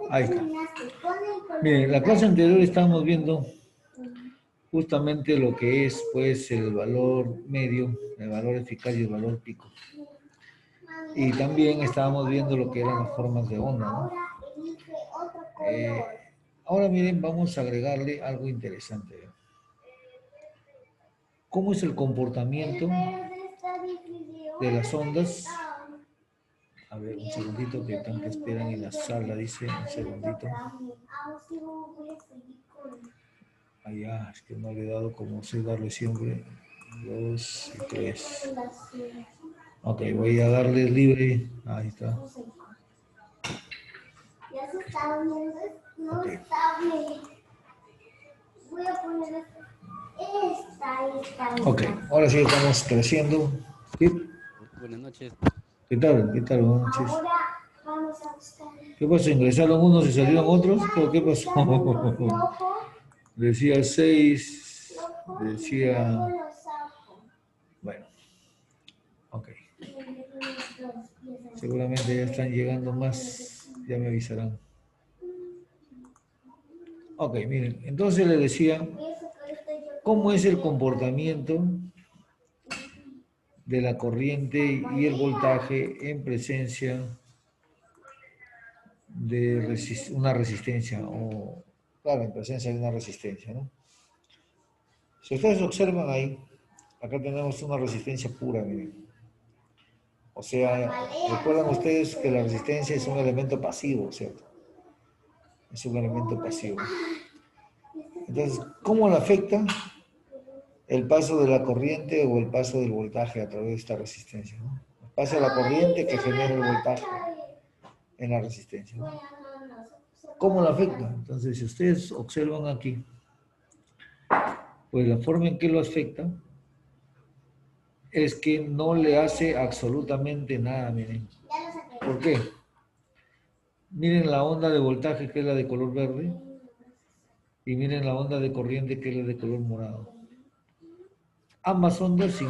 Ahí está. Miren, la clase anterior estábamos viendo justamente lo que es, pues, el valor medio, el valor eficaz y el valor pico. Y también estábamos viendo lo que eran las formas de onda, ¿no? Ahora miren, vamos a agregarle algo interesante. ¿Cómo es el comportamiento de las ondas? A ver, un segundito, que tanto esperan en la sala, dice, un segundito. Allá, es que no le he dado como sé darle siempre. 2 y 3. Ok, voy a darle libre. Ahí está. Okay. Ok, ahora sí estamos creciendo. ¿Sí? Buenas noches. ¿Qué tal? ¿Qué tal? Buenas noches. ¿Qué pasó? ¿Ingresaron unos y salieron otros? ¿O qué pasó? Decía 6, decía... Bueno, ok. Seguramente ya están llegando más, ya me avisarán. Ok, miren, entonces les decía, ¿cómo es el comportamiento de la corriente y el voltaje en presencia de una resistencia? O, claro, en presencia de una resistencia, ¿no? Si ustedes observan ahí, acá tenemos una resistencia pura, miren. O sea, recuerdan ustedes que la resistencia es un elemento pasivo, ¿cierto? Es un elemento pasivo. Entonces, ¿cómo le afecta el paso de la corriente o el paso del voltaje a través de esta resistencia, ¿no? El paso de la corriente que genera el voltaje en la resistencia, ¿no? ¿Cómo lo afecta? Entonces, si ustedes observan aquí, pues la forma en que lo afecta es que no le hace absolutamente nada, miren. ¿Por qué? Miren la onda de voltaje, que es la de color verde, y miren la onda de corriente, que es la de color morado. Ambas ondas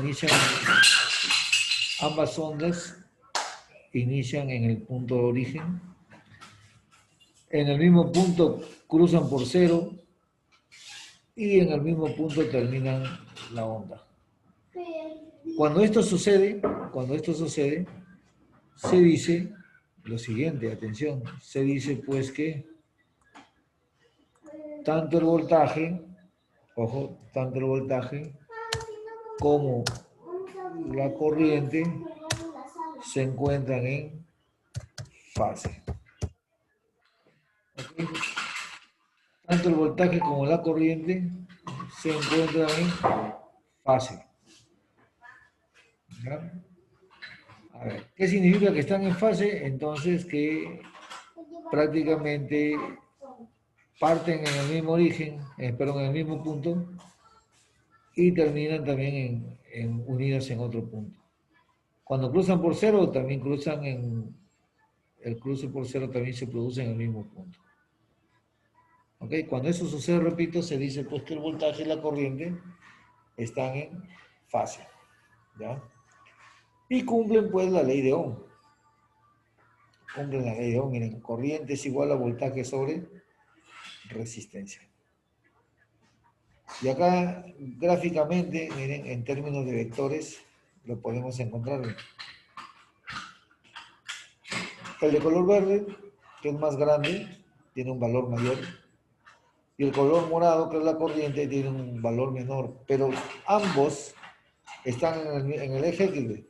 inician en el punto de origen. En el mismo punto cruzan por cero y en el mismo punto terminan la onda. Cuando esto sucede, se dice lo siguiente, atención, se dice pues que tanto el voltaje, ojo, tanto el voltaje como la corriente se encuentran en fase. ¿Okay? Tanto el voltaje como la corriente se encuentran en fase. ¿Ya? A ver, ¿qué significa que están en fase? Entonces que prácticamente parten en el mismo origen, perdón, en el mismo punto y terminan también unidas en otro punto. Cuando cruzan por cero, también el cruce por cero también se produce en el mismo punto. ¿Ok? Cuando eso sucede, repito, se dice pues que el voltaje y la corriente están en fase. ¿Ya? Y cumplen pues la ley de Ohm. Cumplen la ley de Ohm. Miren, corriente es igual a voltaje sobre resistencia. Y acá gráficamente, miren, en términos de vectores, lo podemos encontrar. El de color verde, que es más grande, tiene un valor mayor. Y el color morado, que es la corriente, tiene un valor menor. Pero ambos están en el eje X.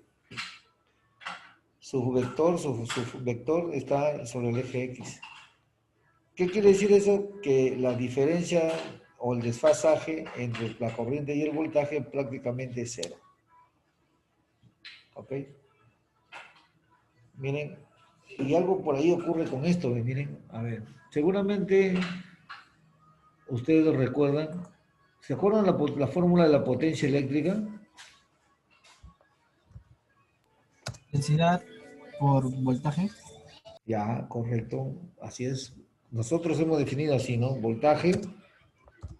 Su vector está sobre el eje X. ¿Qué quiere decir eso? Que la diferencia o el desfasaje entre la corriente y el voltaje prácticamente es cero. ¿Ok? Miren, y algo por ahí ocurre con esto, miren, a ver, seguramente ustedes lo recuerdan. ¿Se acuerdan la fórmula de la potencia eléctrica? Densidad por voltaje. Ya, correcto, así es. Nosotros hemos definido así, ¿no? Voltaje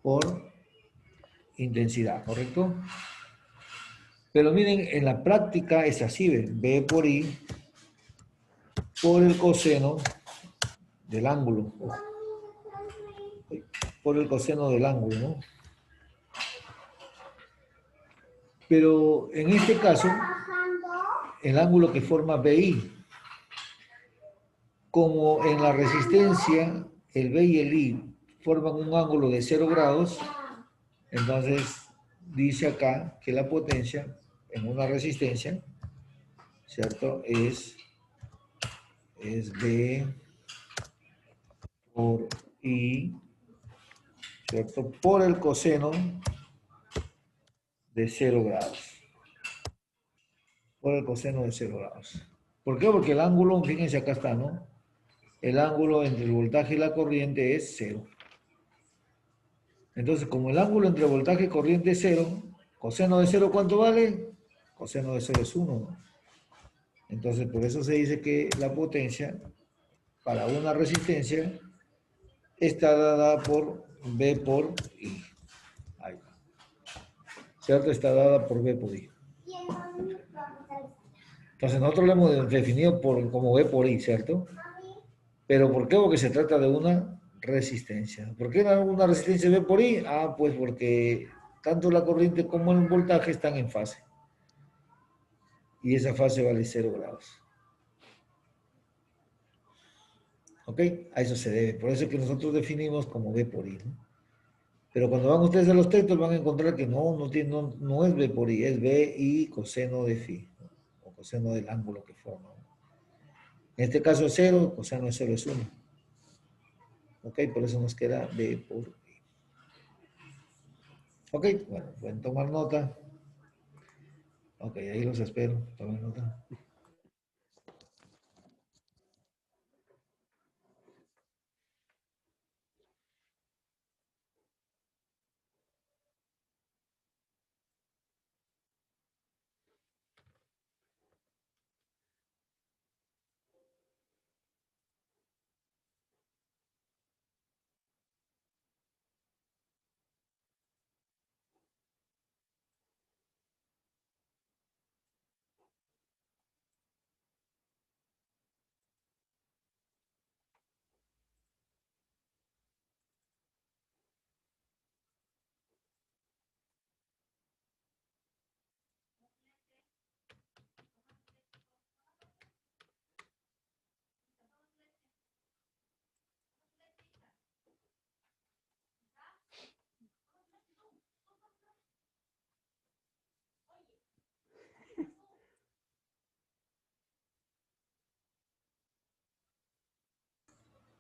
por intensidad, ¿correcto? Pero miren, en la práctica es así, ¿ven? B por I por el coseno del ángulo, por el coseno del ángulo, ¿no? Pero en este caso, el ángulo que forma BI, como en la resistencia, el B y el I forman un ángulo de 0 grados, entonces dice acá que la potencia en una resistencia, ¿cierto? Es B por I, ¿cierto? Por el coseno de 0 grados. Por el coseno de 0 grados. ¿Por qué? Porque el ángulo, fíjense acá está, ¿no? El ángulo entre el voltaje y la corriente es 0. Entonces, como el ángulo entre voltaje y corriente es 0, coseno de 0, ¿cuánto vale? Coseno de 0 es 1, ¿no? Entonces, por eso se dice que la potencia para una resistencia está dada por B por I. Ahí va. ¿Cierto? Está dada por B por I. Entonces, nosotros lo hemos definido como B por I, ¿cierto? ¿Pero por qué? Porque se trata de una resistencia. ¿Por qué una resistencia B por I? Ah, pues porque tanto la corriente como el voltaje están en fase. Y esa fase vale 0 grados. ¿Ok? A eso se debe. Por eso es que nosotros definimos como B por I, ¿no? Pero cuando van ustedes a los textos van a encontrar que no es B por I, es B y coseno de phi, ¿no? O coseno del ángulo que forma, ¿no? En este caso es 0, coseno de 0 es 1. ¿Ok? Por eso nos queda B por I. ¿Ok? Bueno, pueden tomar nota. Ok, ahí los espero. Tomen nota.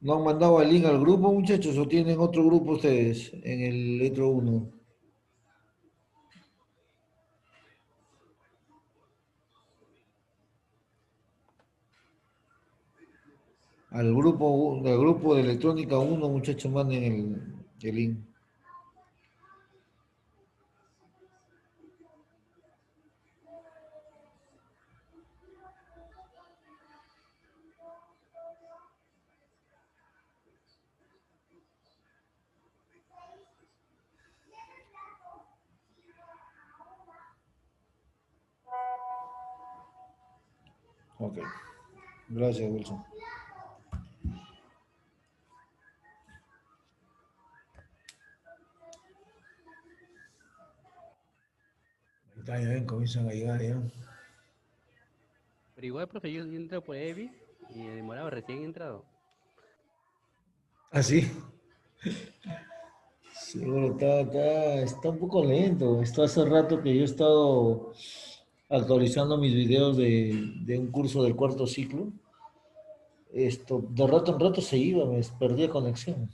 ¿No han mandado el link al grupo, muchachos, o tienen otro grupo ustedes en el letro 1? Al grupo de electrónica 1, muchachos, manden el link. Ok. Gracias, Wilson. Ahí ya ven, comienzan a llegar ya. Pero igual, profe, yo entré por Evi y he demorado recién entrado. ¿Ah, sí? Seguro, está un poco lento. Esto hace rato que yo he estado actualizando mis videos de un curso del cuarto ciclo. Esto, de rato en rato se iba, me perdía conexión.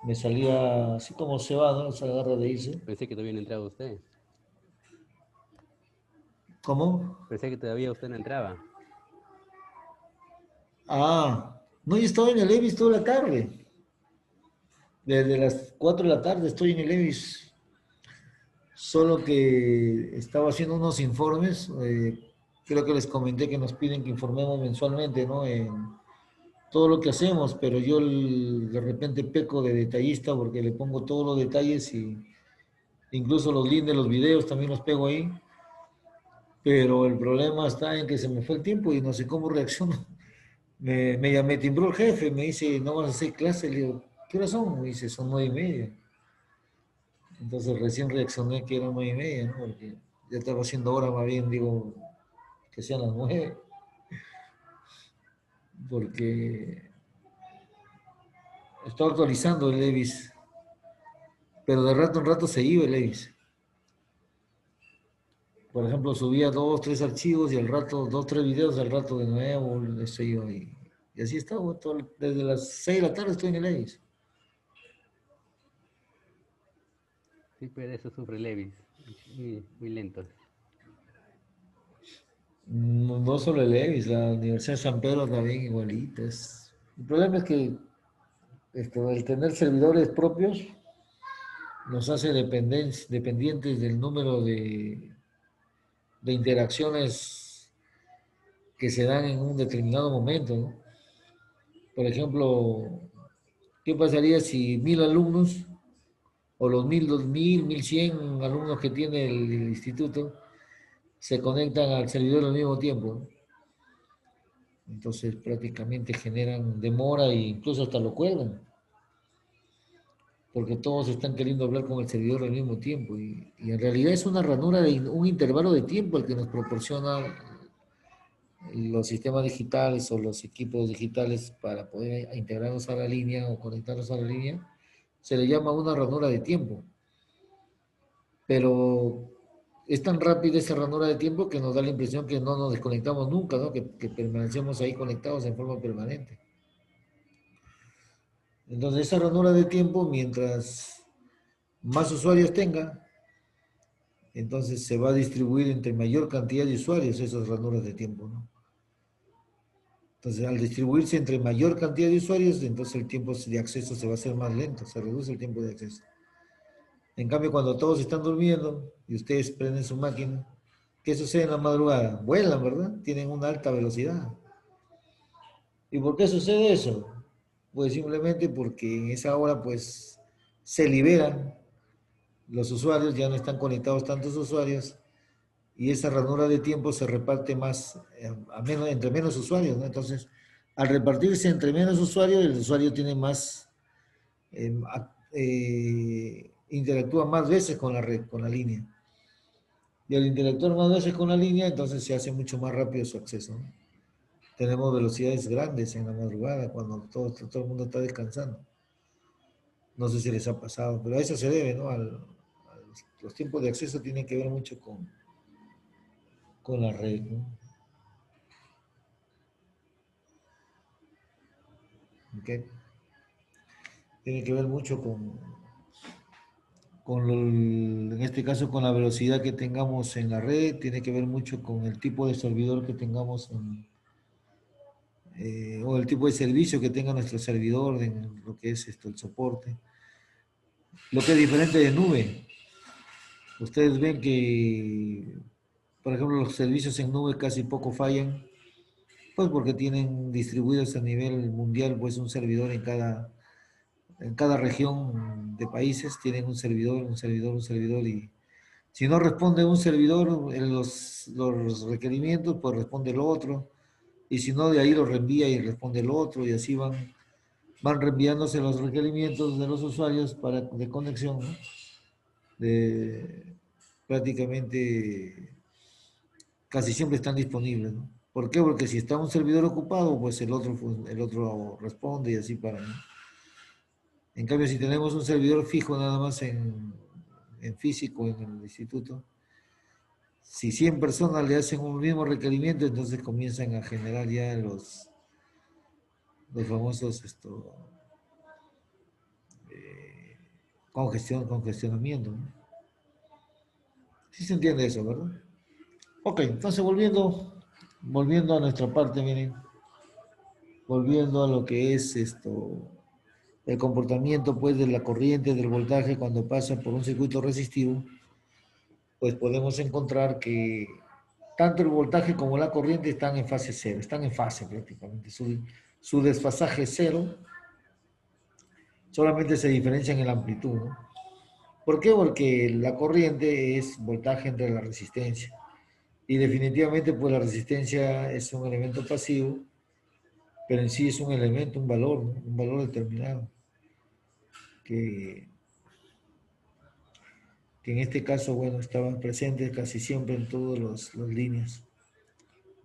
Me salía así como se va, ¿no? Se agarra de irse. Pensé que todavía no entraba usted. ¿Cómo? Pensé que todavía usted no entraba. Ah, no, yo estaba en el EVIS toda la tarde. Desde las 4 de la tarde estoy en el EVIS. Solo que estaba haciendo unos informes. Creo que les comenté que nos piden que informemos mensualmente, ¿no? En todo lo que hacemos, pero yo de repente peco de detallista porque le pongo todos los detalles y incluso los links de los videos también los pego ahí. Pero el problema está en que se me fue el tiempo y no sé cómo reacciono. Me timbró el jefe, me dice, no vas a hacer clase. Le digo, ¿qué hora son? Me dice, son 9:30. Entonces recién reaccioné que eran 9:30, ¿no? Porque ya estaba haciendo hora más bien, digo, que sean las 9, porque estaba actualizando el Levis, pero de rato en rato se iba el Levis. Por ejemplo, subía 2, 3 archivos y al rato, 2, 3 videos, al rato de nuevo se iba. Y así estaba, desde las 6 de la tarde estoy en el Levis. Sí, pero de eso sufre Levis. Muy, muy lentos. No, no solo el Levis, la Universidad de San Pedro también igualita. El problema es que el tener servidores propios nos hace dependientes del número de interacciones que se dan en un determinado momento, ¿no? Por ejemplo, ¿qué pasaría si 1.000 alumnos o los 1.000, 2.000, 1.100 alumnos que tiene el instituto se conectan al servidor al mismo tiempo, ¿no? Entonces prácticamente generan demora e incluso hasta lo cuelgan, porque todos están queriendo hablar con el servidor al mismo tiempo. Y en realidad es una ranura de un intervalo de tiempo el que nos proporciona los sistemas digitales o los equipos digitales para poder integrarnos a la línea o conectarnos a la línea. Se le llama una ranura de tiempo, pero es tan rápida esa ranura de tiempo que nos da la impresión que no nos desconectamos nunca, ¿no? Que permanecemos ahí conectados en forma permanente. Entonces, esa ranura de tiempo, mientras más usuarios tenga, entonces se va a distribuir entre mayor cantidad de usuarios esas ranuras de tiempo, ¿no? Entonces, al distribuirse entre mayor cantidad de usuarios, entonces el tiempo de acceso se va a hacer más lento, se reduce el tiempo de acceso. En cambio, cuando todos están durmiendo y ustedes prenden su máquina, ¿qué sucede en la madrugada? Vuelan, ¿verdad? Tienen una alta velocidad. ¿Y por qué sucede eso? Pues simplemente porque en esa hora, pues, se liberan los usuarios, ya no están conectados tantos usuarios, y esa ranura de tiempo se reparte más, entre menos usuarios, ¿no? Entonces, al repartirse entre menos usuarios, el usuario tiene más, interactúa más veces con la red, con la línea. Y al interactuar más veces con la línea, entonces se hace mucho más rápido su acceso, ¿no? Tenemos velocidades grandes en la madrugada cuando todo el mundo está descansando. No sé si les ha pasado, pero a eso se debe, ¿no? Los tiempos de acceso tienen que ver mucho con la red, ¿no? ¿Okay? Tiene que ver mucho en este caso, con la velocidad que tengamos en la red, tiene que ver mucho con el tipo de servidor que tengamos o el tipo de servicio que tenga nuestro servidor en lo que es el soporte. Lo que es diferente de nube. Ustedes ven que, por ejemplo, los servicios en nube casi poco fallan, pues porque tienen distribuidos a nivel mundial, pues un servidor en cada región de países, tienen un servidor, un servidor, un servidor, y si no responde un servidor en los requerimientos, pues responde el otro, y si no, de ahí lo reenvía y responde el otro, y así van reenviándose los requerimientos de los usuarios de conexión, ¿no? Prácticamente casi siempre están disponibles, ¿no? ¿Por qué? Porque si está un servidor ocupado, pues el otro responde y así para, ¿no? En cambio, si tenemos un servidor fijo nada más en físico en el instituto, si 100 personas le hacen un mismo requerimiento, entonces comienzan a generar ya los famosos congestionamiento, ¿no? Sí se entiende eso, ¿verdad? Ok, entonces volviendo a nuestra parte, miren, volviendo a lo que es el comportamiento pues de la corriente, del voltaje cuando pasa por un circuito resistivo, pues podemos encontrar que tanto el voltaje como la corriente están en fase cero, están en fase prácticamente. Su desfasaje es cero, solamente se diferencia en la amplitud, ¿no? ¿Por qué? Porque la corriente es voltaje entre la resistencia. Y definitivamente pues la resistencia es un elemento pasivo, pero en sí es un elemento, un valor, ¿no? Un valor determinado, que, que en este caso, bueno, estaban presentes casi siempre en todas las líneas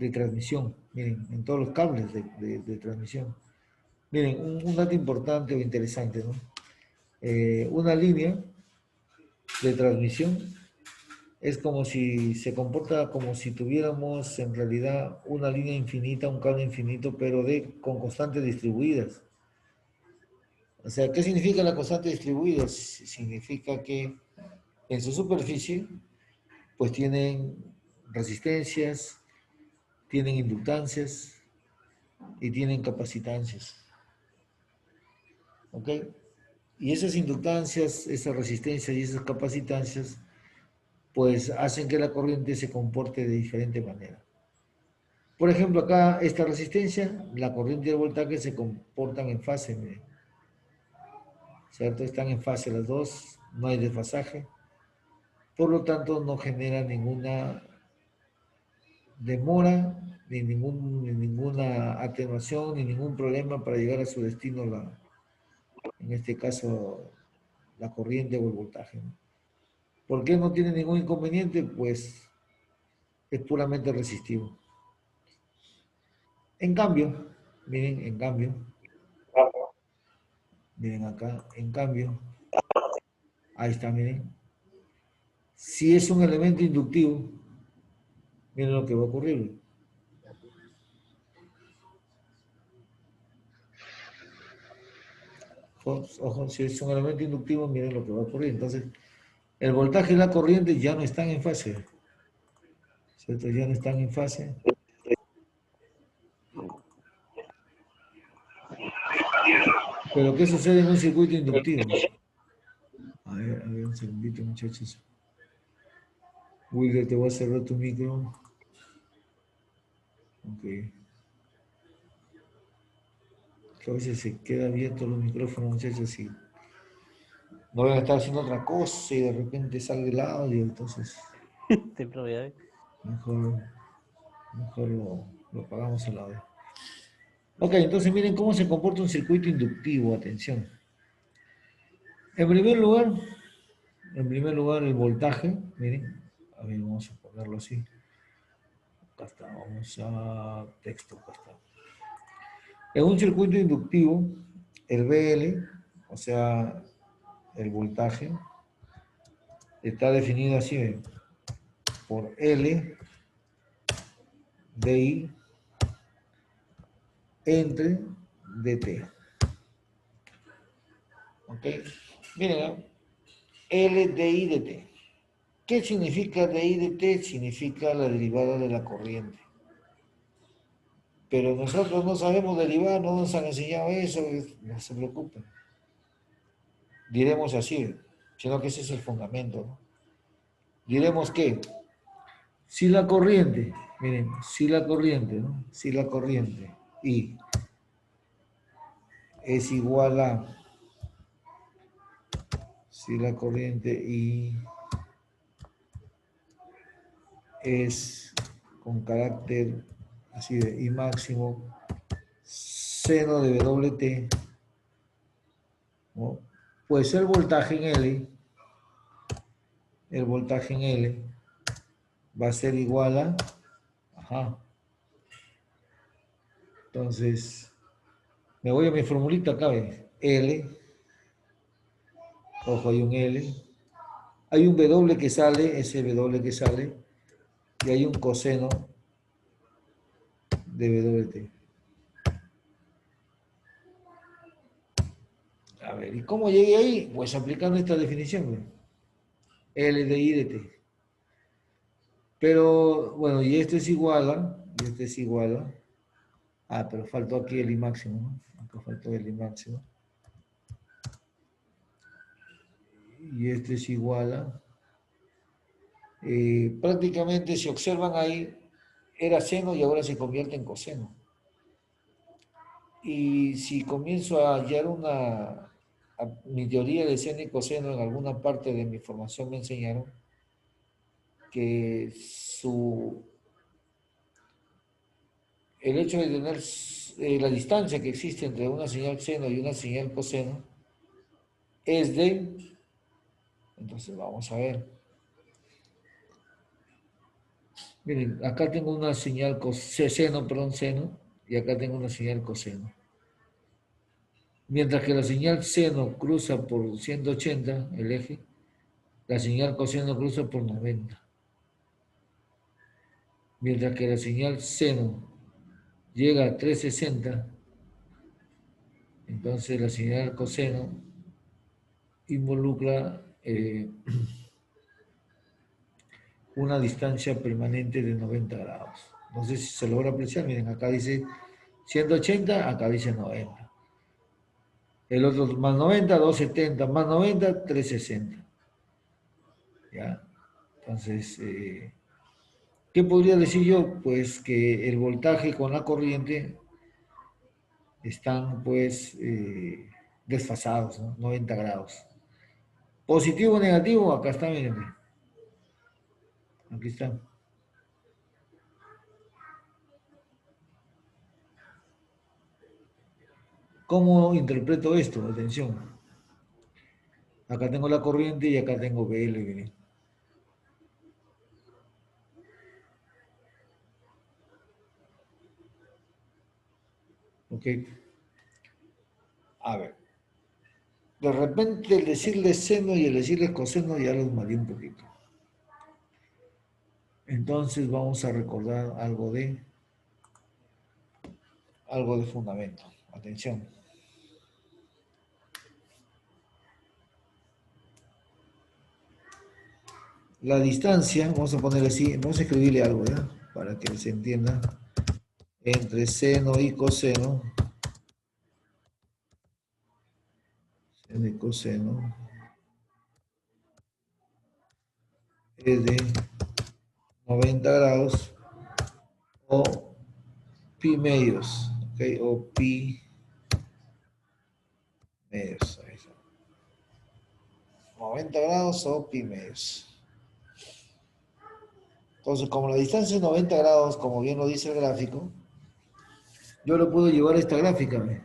de transmisión, miren, en todos los cables de transmisión. Miren, un dato importante o interesante, ¿no? Una línea de transmisión es como si se comporta como si tuviéramos en realidad una línea infinita, un cable infinito, pero con constantes distribuidas. O sea, ¿qué significa la constante distribuida? Significa que en su superficie, pues tienen resistencias, tienen inductancias y tienen capacitancias. ¿Ok? Y esas inductancias, esas resistencias y esas capacitancias, pues hacen que la corriente se comporte de diferente manera. Por ejemplo, acá esta resistencia, la corriente y el voltaje se comportan en fase, miren, ¿cierto? Están en fase las dos, no hay desfasaje, por lo tanto no genera ninguna demora, ni ninguna atenuación, ni ningún problema para llegar a su destino, en este caso, la corriente o el voltaje, ¿no? ¿Por qué no tiene ningún inconveniente? Pues es puramente resistivo. En cambio, miren acá, en cambio, ahí está, miren, si es un elemento inductivo, miren lo que va a ocurrir. Ojo, si es un elemento inductivo, miren lo que va a ocurrir. Entonces, el voltaje y la corriente ya no están en fase, ¿cierto? Ya no están en fase. Pero ¿qué sucede en un circuito inductivo? A ver, un segundito, muchachos. Wilder, te voy a cerrar tu micro. Ok. Que a veces se queda abierto los micrófonos, muchachos, y no van a estar haciendo otra cosa y de repente sale el audio, entonces Te probé, mejor, mejor lo apagamos el audio. Ok, entonces miren cómo se comporta un circuito inductivo, atención. En primer lugar, el voltaje, miren, a ver, vamos a ponerlo así. Acá está, vamos a texto, acá está. En un circuito inductivo, el BL, o sea, el voltaje, está definido así, ¿ven? Por L DI entre DT. ¿Ok? Miren, ¿eh? L DI DT. ¿Qué significa DI DT? Significa la derivada de la corriente. Pero nosotros no sabemos derivar, no nos han enseñado eso, no se preocupen. Diremos así, sino que ese es el fundamento, ¿no? Diremos que si la corriente, miren, si la corriente, ¿no? Si la corriente I es igual a, si la corriente I es con carácter así de I máximo, seno de WT, ¿no? Pues el voltaje en L va a ser igual a, ajá, entonces, me voy a mi formulita acá, ¿ves? L, ojo, hay un L, hay un W que sale, ese W que sale, y hay un coseno de WT. A ver, ¿y cómo llegué ahí? Pues aplicando esta definición, ¿ves? L de I de T. Pero, bueno, y este es igual a, y este es igual a, pero faltó aquí el I máximo, ¿no? Acá faltó el I máximo. Y este es igual a, prácticamente si observan ahí, era seno y ahora se convierte en coseno. Y si comienzo a hallar mi teoría de seno y coseno en alguna parte de mi formación me enseñaron que el hecho de tener la distancia que existe entre una señal seno y una señal coseno es de, entonces vamos a ver. Miren, acá tengo una señal seno, perdón, seno, y acá tengo una señal coseno. Mientras que la señal seno cruza por 180, el eje, la señal coseno cruza por 90. Mientras que la señal seno llega a 360, entonces la señal coseno involucra una distancia permanente de 90 grados. No sé si se logra apreciar, miren, acá dice 180, acá dice 90. El otro más 90, 270, más 90, 360. ¿Ya? Entonces, ¿qué podría decir yo? Pues que el voltaje con la corriente están pues desfasados, ¿no? 90 grados. Positivo o negativo, acá está, miren. Aquí está. ¿Cómo interpreto esto? Atención. Acá tengo la corriente y acá tengo BL, miren. Ok. A ver. De repente el decirle seno y el decirle coseno ya los mareé un poquito. Entonces vamos a recordar algo de fundamento. Atención. La distancia, vamos a ponerle así, vamos a escribirle algo, ¿ya? Para que se entienda. Entre seno y coseno. Seno y coseno. Es de 90 grados o pi medios, ¿ok? O pi medios. Ahí está. 90 grados o pi medios. Entonces, como la distancia es 90 grados, como bien lo dice el gráfico, yo lo puedo llevar a esta gráfica. ¿Ve?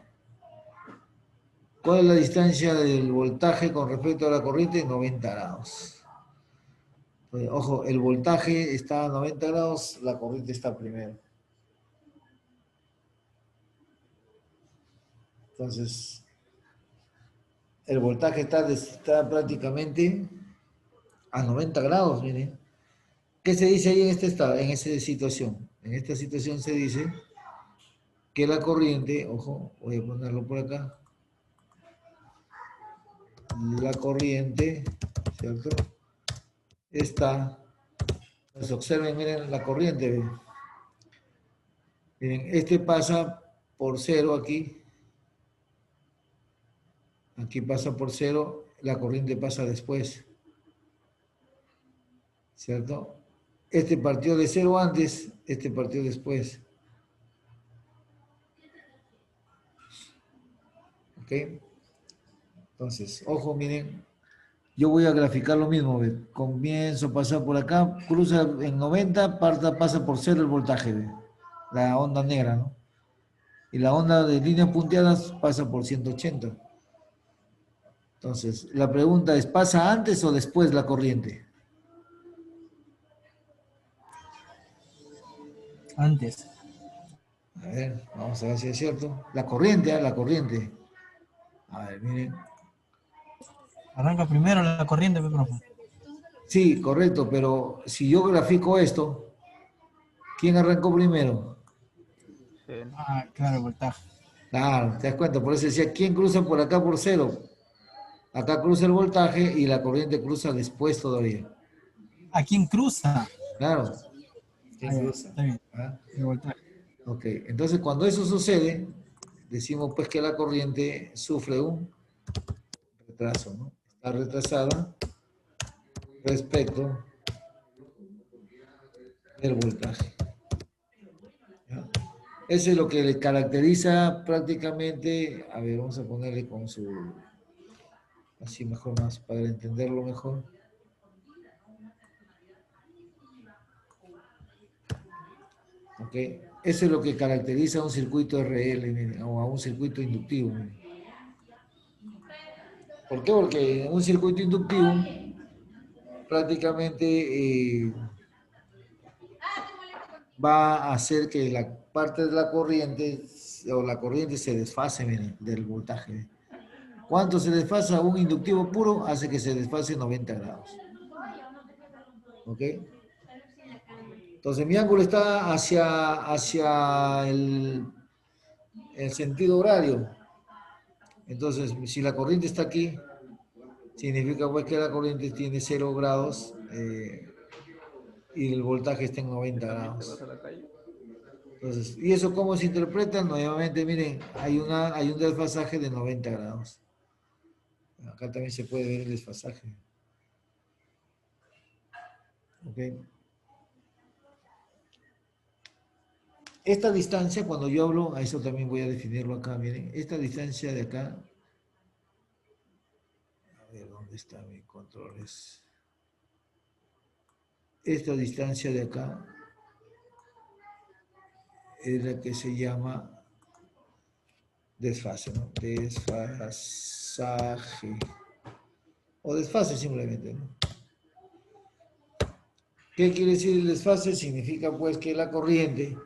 ¿Cuál es la distancia del voltaje con respecto a la corriente? 90 grados. Entonces, ojo, el voltaje está a 90 grados, la corriente está primero. Entonces, el voltaje está prácticamente a 90 grados, miren. ¿Qué se dice ahí en esta situación? En esta situación se dice que la corriente, ojo, voy a ponerlo por acá, la corriente, ¿cierto? Está, pues observen, miren la corriente, ¿ven? Miren, este pasa por cero aquí, aquí pasa por cero, la corriente pasa después, ¿cierto? Este partió de cero antes, este partió después, ¿ok? Entonces, ojo, miren, yo voy a graficar lo mismo, ¿ve? Comienzo a pasar por acá, cruza en 90, pasa por cero el voltaje, ¿ve? La onda negra, ¿no? Y la onda de líneas punteadas pasa por 180. Entonces, la pregunta es, ¿pasa antes o después la corriente? Antes. A ver, vamos a ver si es cierto. La corriente, la corriente. A ver, miren. Arranca primero la corriente, profe. Sí, correcto, pero si yo grafico esto, ¿quién arrancó primero? Seno. Ah, claro, el voltaje. Claro, te das cuenta, por eso decía, ¿quién cruza por acá por cero? Acá cruza el voltaje y la corriente cruza después todavía. ¿A quién cruza? Claro, Ah, ¿quién ya, cruza? está bien. ¿Ah? El voltaje. Ok, entonces cuando eso sucede, decimos pues que la corriente sufre un retraso, ¿no? Está retrasada respecto del voltaje. ¿Ya? Eso es lo que le caracteriza prácticamente, a ver, vamos a ponerle con su, así mejor más, para entenderlo mejor. Ok, Eso es lo que caracteriza a un circuito RL, miren, o a un circuito inductivo. Miren. ¿Por qué? Porque un circuito inductivo prácticamente va a hacer que la parte de la corriente o la corriente se desfase, miren, del voltaje. ¿Cuánto se desfasa? Un inductivo puro hace que se desfase 90 grados. ¿Ok? Entonces mi ángulo está hacia el sentido horario. Entonces, si la corriente está aquí, significa pues que la corriente tiene 0 grados y el voltaje está en 90 grados. Entonces, ¿y eso cómo se interpreta? Nuevamente, miren, hay un desfasaje de 90 grados. Acá también se puede ver el desfasaje. ¿Ok? Esta distancia, cuando yo hablo, a eso también voy a definirlo acá, miren, esta distancia de acá, a ver, ¿dónde está mi control? Esta distancia de acá es la que se llama desfase, ¿no? Desfasaje. O desfase simplemente, ¿no? ¿Qué quiere decir el desfase? Significa pues que la corriente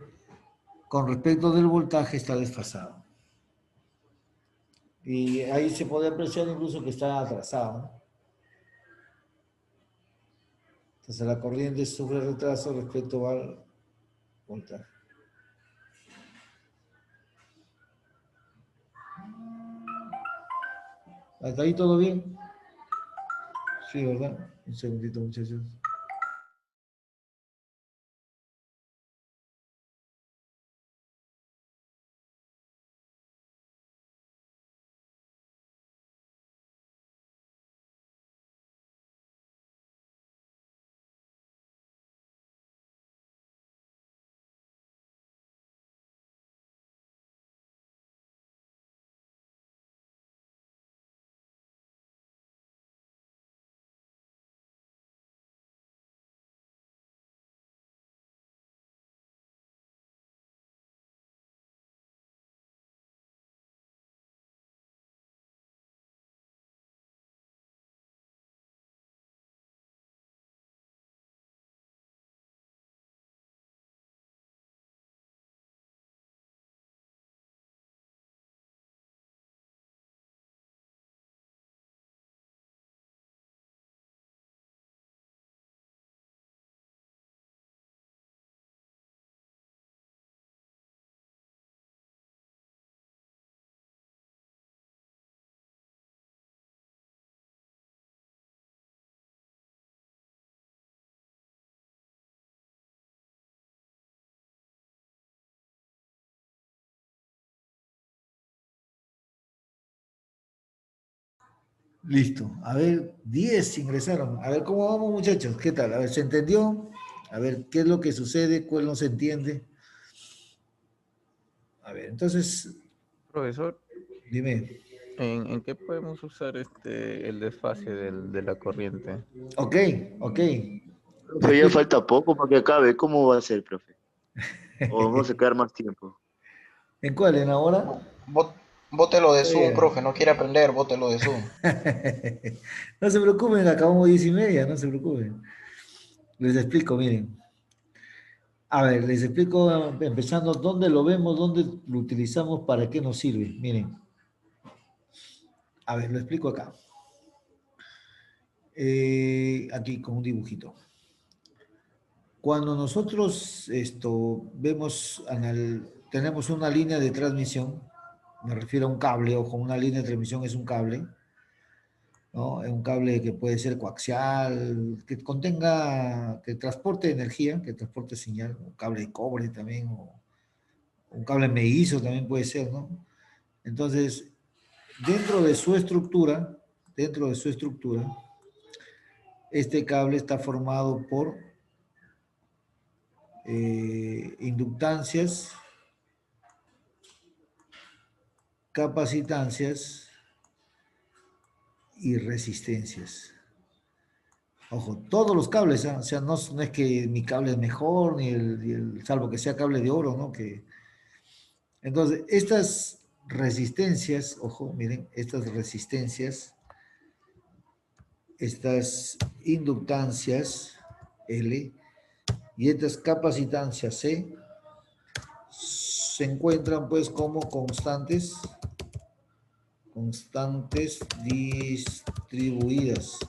con respecto del voltaje está desfasado. Y ahí se puede apreciar incluso que está atrasado, ¿no? Entonces la corriente sufre retraso respecto al voltaje. ¿Hasta ahí todo bien? Sí, ¿verdad? Un segundito, muchachos. Listo. A ver, 10 ingresaron. A ver, ¿cómo vamos, muchachos? ¿Qué tal? A ver, ¿se entendió? A ver, ¿qué es lo que sucede? ¿Cuál no se entiende? A ver, entonces, Profesor, dime. ¿en qué podemos usar el desfase de la corriente? Ok, ok. Te Profe, ya explico. falta poco para que acabe. ¿Cómo va a ser, profe? ¿O vamos a quedar más tiempo? ¿En cuál? ¿En ahora? Bótelo de Zoom, Todavía. profe. No quiere aprender, bótelo de Zoom. No se preocupen, acabamos 10:30, no se preocupen. Les explico, miren. A ver, les explico empezando dónde lo vemos, dónde lo utilizamos, para qué nos sirve. Miren, a ver, lo explico acá. Aquí con un dibujito. Cuando nosotros vemos, tenemos una línea de transmisión, me refiero a un cable, ojo, una línea de transmisión es un cable, ¿no? Es un cable que puede ser coaxial, que contenga, que transporte energía, que transporte señal, un cable de cobre también, o un cable mellizo también puede ser, ¿no? Entonces, dentro de su estructura, este cable está formado por inductancias, capacitancias y resistencias. Ojo, todos los cables, ¿ah? O sea, no, no es que mi cable es mejor, salvo que sea cable de oro, ¿no? Entonces, estas resistencias, ojo, miren, estas resistencias, estas inductancias, L, y estas capacitancias, C, se encuentran pues como constantes distribuidas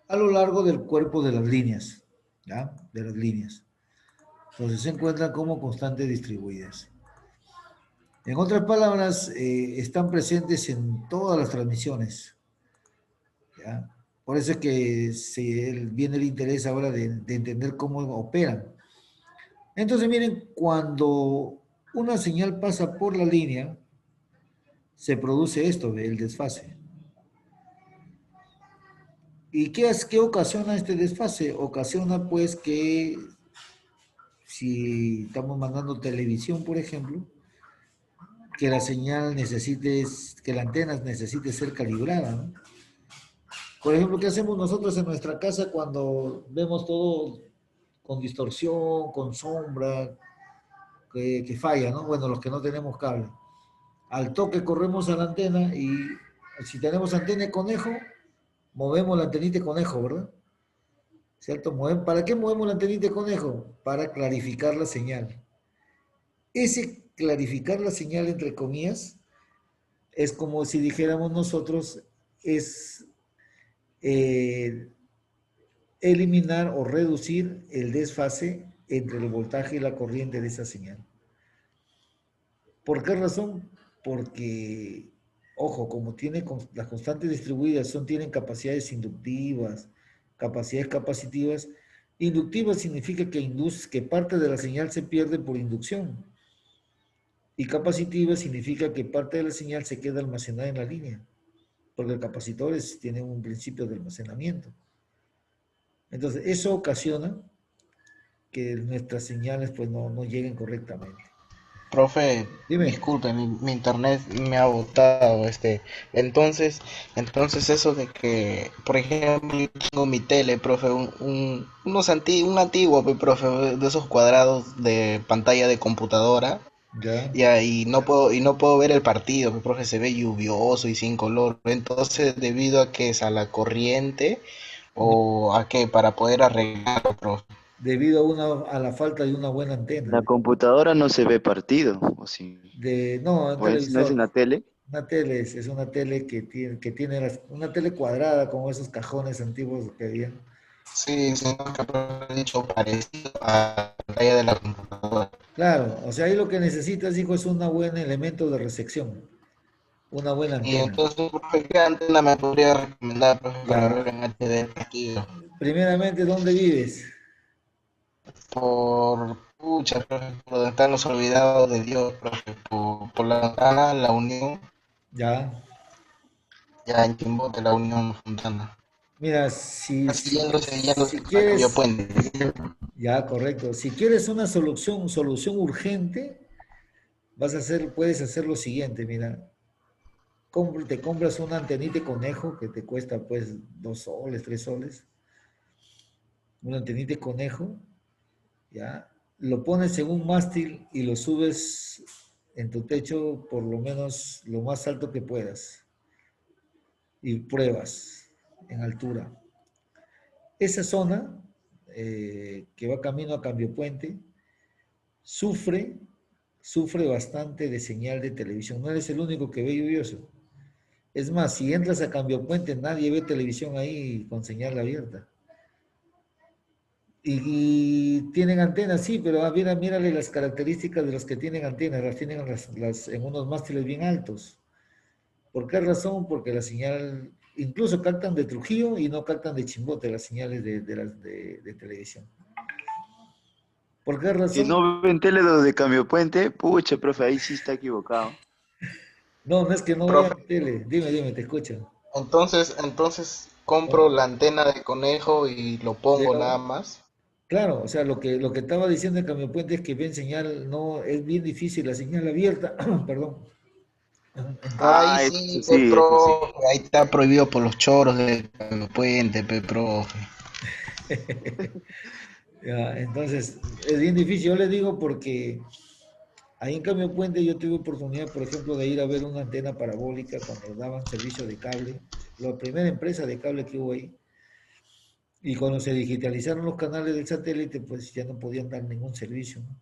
a lo largo del cuerpo de las líneas, ¿ya? De las líneas. Entonces se encuentran como constantes distribuidas. En otras palabras, están presentes en todas las transmisiones, ¿ya? Por eso es que viene el interés ahora de entender cómo operan. Entonces, miren, cuando una señal pasa por la línea, se produce esto, el desfase. ¿Y qué ocasiona este desfase? Ocasiona pues que si estamos mandando televisión, por ejemplo, que la señal que la antena necesite ser calibrada, ¿no? Por ejemplo, ¿qué hacemos nosotros en nuestra casa cuando vemos todo con distorsión, con sombra, que falla, ¿no? Bueno, los que no tenemos cable. Al toque corremos a la antena y si tenemos antena de conejo, movemos la antenita de conejo, ¿verdad? ¿Cierto? ¿Para qué movemos la antenita de conejo? Para clarificar la señal. Ese clarificar la señal, entre comillas, es como si dijéramos nosotros, es eliminar o reducir el desfase entre el voltaje y la corriente de esa señal. ¿Por qué razón? Porque, ojo, como las constantes distribuidas tienen capacidades inductivas, capacidades capacitivas. Inductivas significa que parte de la señal se pierde por inducción. Y capacitiva significa que parte de la señal se queda almacenada en la línea, porque los capacitores tienen un principio de almacenamiento. Entonces, eso ocasiona que nuestras señales pues no lleguen correctamente. Profe, Dime. disculpe, mi internet me ha botado, entonces eso de que, por ejemplo, yo tengo mi tele, profe, un antiguo, profe, de esos cuadrados de pantalla de computadora, Ya. y no puedo ver el partido, profe, se ve lluvioso y sin color, entonces, debido a que es a la corriente, No, o a qué, para poder arreglarlo, profe. debido a la falta de una buena antena. La computadora no se ve partido, ¿o sí? No, un ¿No es en televisor. la tele? Una tele es una tele que tiene una tele cuadrada como esos cajones antiguos que había. Sí, sino que he dicho parecido a la pantalla de la computadora. Claro, o sea, ahí lo que necesitas, hijo, es un buen elemento de recepción, una buena Y antena. entonces, profe, ¿qué antena me podría recomendar, profe, para Ya, ver en HD el partido? primeramente, ¿dónde vives? Pucha, profe, por donde están los olvidados de Dios, profe, por la Fontana, la Unión, Ya. ya en Chimbote, la Unión Fontana. Mira, Así yéndose si a Cambio quieres, Puente. ya, correcto. Si quieres una solución urgente, puedes hacer lo siguiente, mira. Te compras una antenita de conejo que te cuesta pues 2 soles, 3 soles. Una antenita de conejo, ya. Lo pones en un mástil y lo subes en tu techo por lo menos lo más alto que puedas. Y pruebas en altura. Esa zona que va camino a Cambio Puente sufre, sufre bastante de señal de televisión. No eres el único que ve lluvioso. Es más, si entras a Cambio Puente, nadie ve televisión ahí con señal abierta. Y tienen antenas, sí, pero mírale las características de los que tienen antenas. Las tienen en unos mástiles bien altos. ¿Por qué razón? Porque la señal, incluso captan de Trujillo y no captan de Chimbote las señales de televisión. ¿Por qué Si razón? no ven tele de Cambio Puente, pucha, profe, ahí sí está equivocado. No es que no vean Profe, tele. Dime, te escucho. entonces compro la antena de conejo y lo pongo nada Pero, más. claro, o sea, lo que estaba diciendo en Cambio Puente es que ven señal, no, es bien difícil la señal abierta, perdón, entrar. Ahí Ah, sí, eso sí. profe, ahí está prohibido por los choros del puente, profe. Ya, entonces, es bien difícil. Yo les digo porque ahí en Cambio Puente yo tuve oportunidad, por ejemplo, de ir a ver una antena parabólica cuando daban servicio de cable, la primera empresa de cable que hubo ahí. Y cuando se digitalizaron los canales del satélite, pues ya no podían dar ningún servicio, ¿no?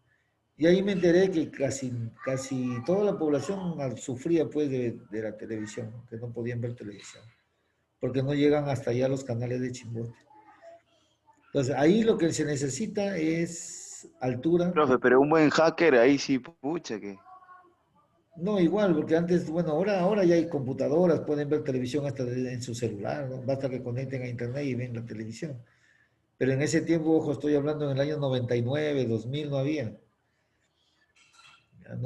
Y ahí me enteré que casi toda la población sufría pues de la televisión, ¿no? Que no podían ver televisión, porque no llegan hasta allá los canales de Chimbote. Entonces, ahí lo que se necesita es altura. Profe, pero un buen hacker ahí sí, pucha que. No, igual, porque antes, bueno, ahora ya hay computadoras, pueden ver televisión hasta en su celular, ¿no? Basta que conecten a internet y ven la televisión. Pero en ese tiempo, ojo, estoy hablando en el año 99, 2000, no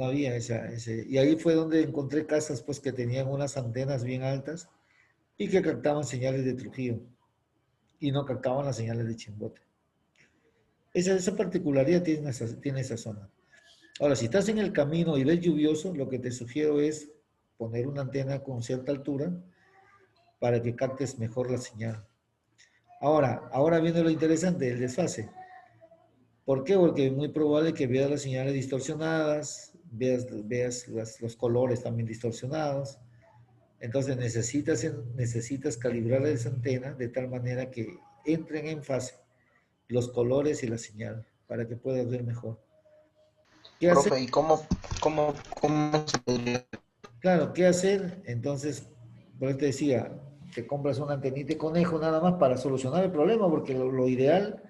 había ese. Y ahí fue donde encontré casas, pues, que tenían unas antenas bien altas y que captaban señales de Trujillo y no captaban las señales de Chimbote. Esa particularidad tiene esa zona. Ahora, si estás en el camino y ves lluvioso, lo que te sugiero es poner una antena con cierta altura para que captes mejor la señal. Ahora viene lo interesante, el desfase. ¿Por qué? Porque es muy probable que veas las señales distorsionadas, veas los colores también distorsionados. Entonces necesitas calibrar esa antena de tal manera que entren en fase los colores y la señal para que puedas ver mejor. ¿Qué hacer? Profe, ¿y cómo se podría? Claro, ¿qué hacer? Entonces, por eso te decía, te compras una antenita de conejo nada más para solucionar el problema, porque lo ideal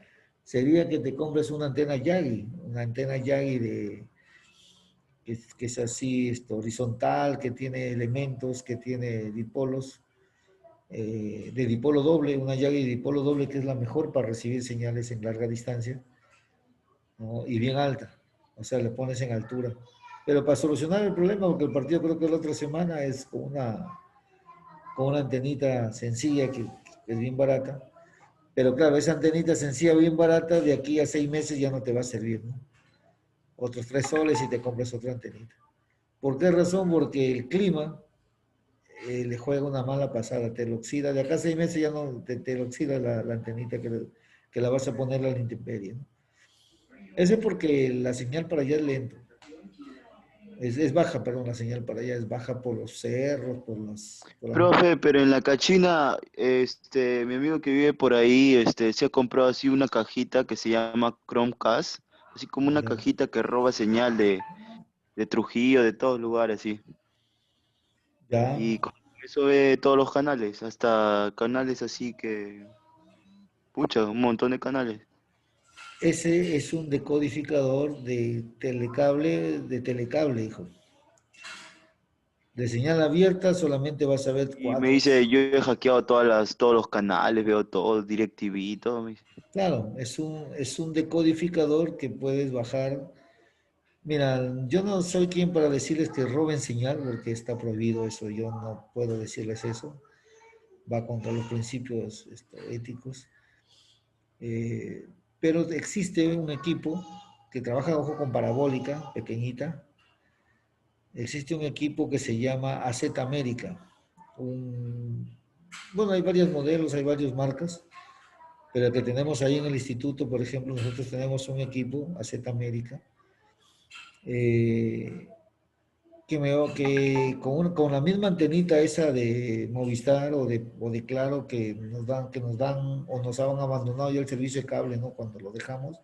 sería que te compres una antena Yagi que es así, horizontal, que tiene elementos, que tiene dipolos, de dipolo doble, una Yagi de dipolo doble que es la mejor para recibir señales en larga distancia, ¿no? Y bien alta, o sea, le pones en altura. Pero para solucionar el problema, porque el partido creo que la otra semana es con una antenita sencilla que es bien barata. Pero claro, esa antenita sencilla, bien barata, de aquí a 6 meses ya no te va a servir, ¿no? Otros 3 soles y te compras otra antenita. ¿Por qué razón? Porque el clima le juega una mala pasada, te lo oxida. De acá a 6 meses ya no te lo oxida la antenita que la vas a poner a la intemperie, ¿no? Eso es porque la señal para allá es lento. Es baja, perdón, la señal para allá es baja por los cerros, por las Profe, pero en la cachina, mi amigo que vive por ahí, se ha comprado así una cajita que se llama Chromecast, así como una ya, cajita que roba señal de Trujillo, de todos lugares, sí. ya. Y con eso ve todos los canales, hasta canales así que, pucha, un montón de canales. Ese es un decodificador de telecable, hijo. De señal abierta solamente vas a ver Y me cuatro. dice, yo he hackeado todos los canales, veo todo, DirecTV y todo, me dice. Claro, es un decodificador que puedes bajar. Mira, yo no soy quien para decirles que roben señal, porque está prohibido eso, yo no puedo decirles eso. Va contra los principios éticos. Eh, pero existe un equipo que trabaja, ojo, con parabólica, pequeñita. Existe un equipo que se llama AZ América. Bueno, hay varios modelos, hay varias marcas, pero el que tenemos ahí en el instituto, por ejemplo, nosotros tenemos un equipo, AZ América, eh, que con la misma antenita esa de Movistar o de Claro que nos dan o nos han abandonado ya el servicio de cable, ¿no? Cuando lo dejamos,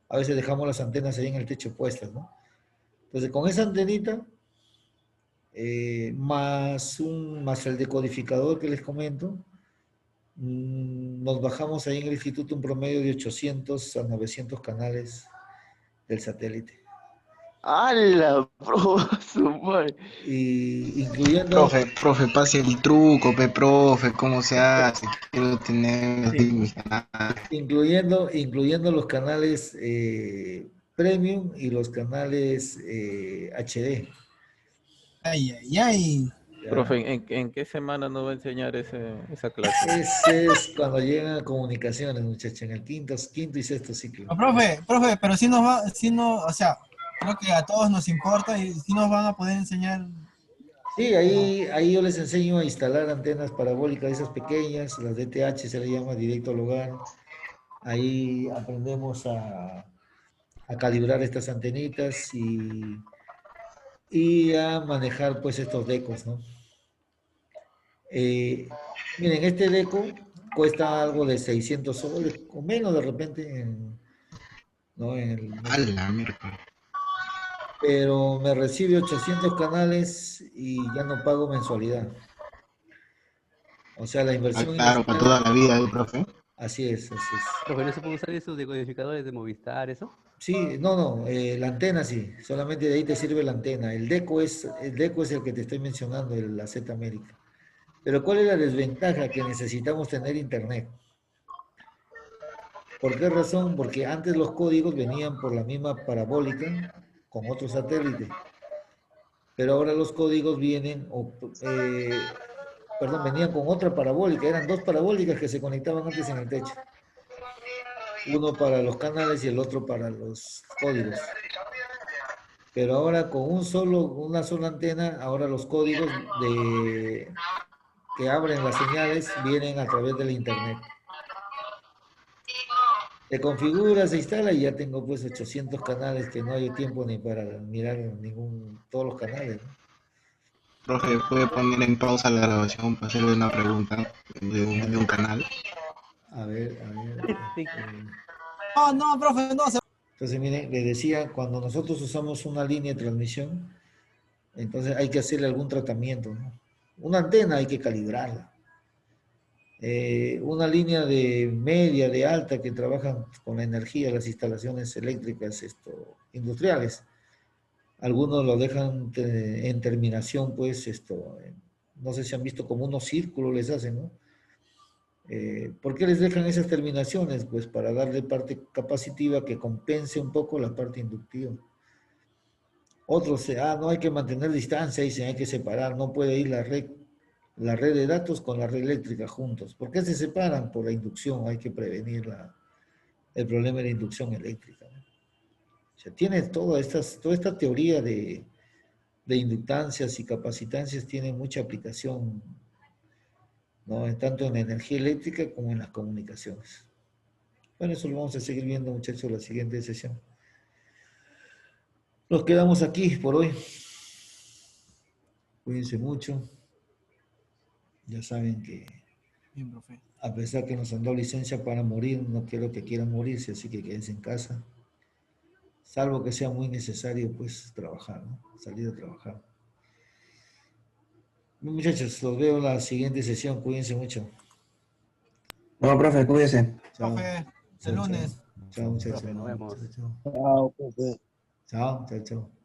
a veces dejamos las antenas ahí en el techo puestas, ¿no? Entonces, con esa antenita, más el decodificador que les comento, nos bajamos ahí en el instituto un promedio de 800 a 900 canales del satélite. ¡Hala, bro! Su madre! Y incluyendo, Profe, pase el truco, profe, ¿cómo se hace? Quiero tener así mi canal. incluyendo los canales premium y los canales HD. Ay, ay, ay. ¿Ya? Profe, ¿en qué semana nos va a enseñar esa clase? Ese es cuando llegan a comunicaciones, muchachos, en el quinto y sexto ciclo. Oh, profe, pero si no, o sea, creo que a todos nos importa y si nos van a poder enseñar. Sí, No. ahí yo les enseño a instalar antenas parabólicas, esas pequeñas, las DTH se le llama directo al hogar. Ahí aprendemos a calibrar estas antenitas y a manejar pues estos decos, ¿no? Miren, este deco cuesta algo de 600 soles o menos de repente, ¿no? A la mierda. Pero me recibe 800 canales y ya no pago mensualidad. O sea, la Ah, inversión claro, para inicial, toda la vida, profe. así es, así es. Profe, ¿no se puede usar esos decodificadores de Movistar, eso? Sí, no, la antena sí, solamente de ahí te sirve la antena. El deco es el que te estoy mencionando, la Z América. Pero ¿cuál es la desventaja? Que necesitamos tener internet. ¿Por qué razón? Porque antes los códigos venían por la misma parabólica con otro satélite, pero ahora los códigos perdón, venían con otra parabólica, eran dos parabólicas que se conectaban antes en el techo, uno para los canales y el otro para los códigos. Pero ahora con una sola antena, ahora los códigos que abren las señales vienen a través del internet. Se configura, se instala y ya tengo pues 800 canales que no hay tiempo ni para mirar todos los canales, ¿no? Profe, ¿puede poner en pausa la grabación para hacerle una pregunta de un canal? A ver, a ver. Sí. No, profe, no. Entonces, miren, le decía, cuando nosotros usamos una línea de transmisión, entonces hay que hacerle algún tratamiento, ¿no? Una antena hay que calibrarla. Una línea de media, de alta, que trabajan con la energía, las instalaciones eléctricas industriales. Algunos lo dejan en terminación, pues, no sé si han visto como unos círculos les hacen, ¿no? ¿Por qué les dejan esas terminaciones? Pues para darle parte capacitiva que compense un poco la parte inductiva. Otros, no hay que mantener distancia, dicen, hay que separar, no puede ir la red de datos con la red eléctrica juntos. ¿Por qué se separan? Por la inducción, hay que prevenir el problema de la inducción eléctrica, ¿no? O sea, tiene toda esta teoría de inductancias y capacitancias, tiene mucha aplicación, ¿no? Tanto en la energía eléctrica como en las comunicaciones. Bueno, eso lo vamos a seguir viendo, muchachos, en la siguiente sesión. Nos quedamos aquí por hoy. Cuídense mucho. Ya saben que Bien, profe. a pesar que nos han dado licencia para morir, no quiero que quieran morirse, así que quédense en casa. Salvo que sea muy necesario, pues, trabajar, ¿no? Salir a trabajar. Bien, muchachos, los veo en la siguiente sesión. Cuídense mucho. No, profe, cuídese. Chao. Profe, Chao, el lunes. chao, muchachos. Profe, nos vemos. Chao, chao. Chao, profe. Chao, chao, chao.